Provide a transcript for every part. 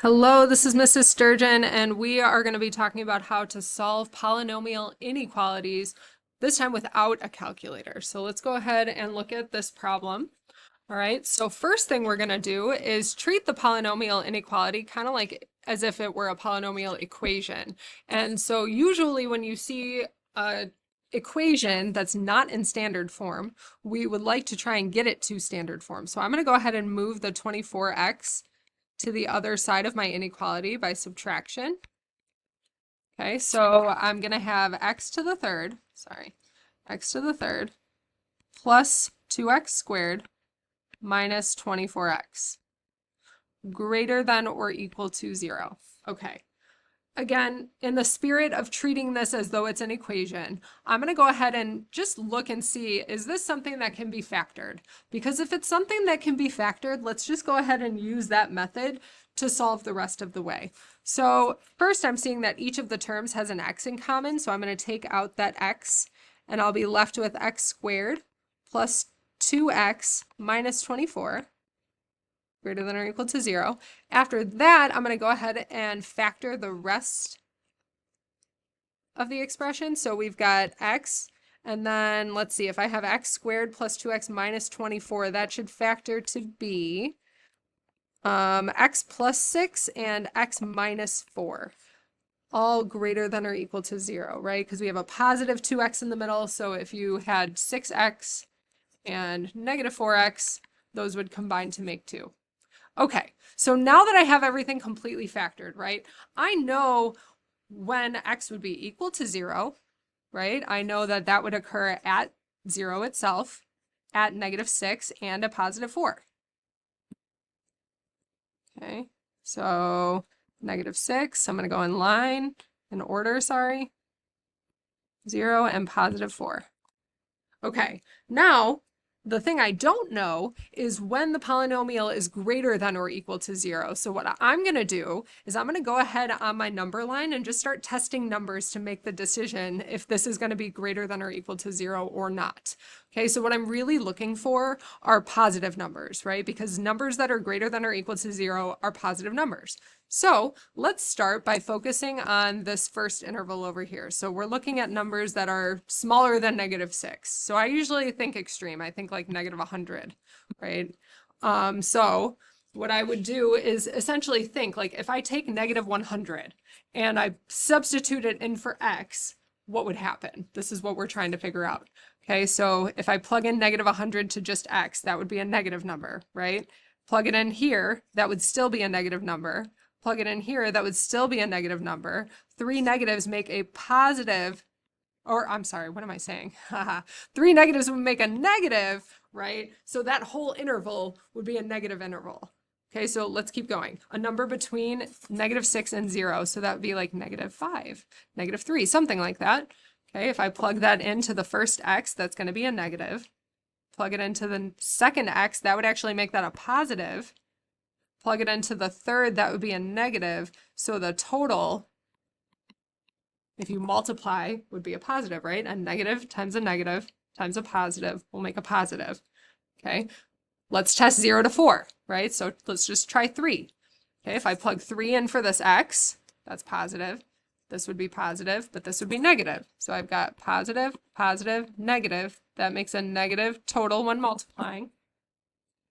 Hello, this is Mrs. Sturgeon, and we are going to be talking about how to solve polynomial inequalities, this time without a calculator. So let's go ahead and look at this problem. All right, so first thing we're going to do is treat the polynomial inequality kind of like as if it were a polynomial equation. And so usually when you see a equation that's not in standard form, we would like to try and get it to standard form. So I'm going to go ahead and move the 24x to the other side of my inequality by subtraction. Okay, so I'm going to have x to the third plus 2x squared minus 24x greater than or equal to 0. Okay. Again, in the spirit of treating this as though it's an equation, I'm going to go ahead and just look and see, is this something that can be factored? Because if it's something that can be factored, let's just go ahead and use that method to solve the rest of the way. So first I'm seeing that each of the terms has an x in common, so I'm going to take out that x, and I'll be left with x squared plus 2x minus 24. Greater than or equal to 0. After that, I'm going to go ahead and factor the rest of the expression. So we've got x, and then let's see, if I have x squared plus 2x minus 24, that should factor to be x plus 6 and x minus 4. All greater than or equal to 0, right? Because we have a positive 2x in the middle, so if you had 6x and negative 4x, those would combine to make 2. Okay, so now that I have everything completely factored, right, I know when x would be equal to 0, right? I know that that would occur at 0 itself, at negative 6, and a positive 4. Okay, so negative 6, I'm going to go in line, in order, sorry, 0 and positive 4. Okay, now the thing I don't know is when the polynomial is greater than or equal to 0. So what I'm going to do is I'm going to go ahead on my number line and just start testing numbers to make the decision if this is going to be greater than or equal to 0 or not. Okay, so what I'm really looking for are positive numbers, right? Because numbers that are greater than or equal to 0 are positive numbers. So let's start by focusing on this first interval over here. So we're looking at numbers that are smaller than negative 6. So I usually think extreme. I think like negative 100, right? So what I would do is essentially think like if I take negative 100 and I substitute it in for x, what would happen? This is what we're trying to figure out. Okay, so if I plug in negative 100 to just x, that would be a negative number, right? Plug it in here, that would still be a negative number. Plug it in here, that would still be a negative number. 3 negatives make a positive, or I'm sorry, what am I saying? 3 negatives would make a negative, right? So that whole interval would be a negative interval. Okay, so let's keep going. A number between negative 6 and 0, so that would be like negative 5, negative 3, something like that. Okay, if I plug that into the first x, that's going to be a negative. Plug it into the second x, that would actually make that a positive. Plug it into the third, that would be a negative. So the total, if you multiply, would be a positive, right? A negative times a positive will make a positive. Okay, let's test 0 to 4, right? So let's just try 3. Okay, if I plug 3 in for this x, that's positive. This would be positive, but this would be negative. So I've got positive, positive, negative. That makes a negative total when multiplying.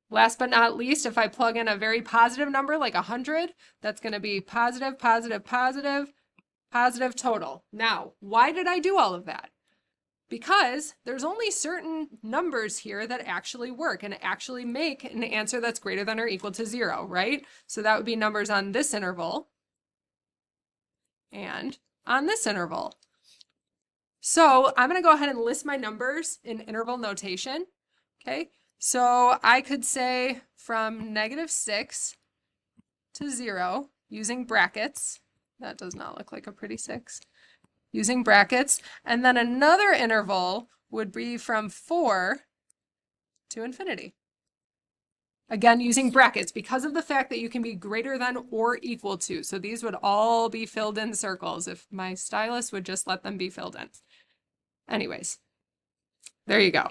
Last but not least, if I plug in a very positive number like 100, that's going to be positive, positive, positive, positive total. Now, why did I do all of that? Because there's only certain numbers here that actually work and actually make an answer that's greater than or equal to 0, right? So that would be numbers on this interval and on this interval. So I'm going to go ahead and list my numbers in interval notation. Okay, so I could say from negative 6 to 0 using brackets. That does not look like a pretty 6. Using brackets. And then another interval would be from 4 to infinity. Again, using brackets because of the fact that you can be greater than or equal to. So these would all be filled in circles if my stylus would just let them be filled in. Anyways, there you go.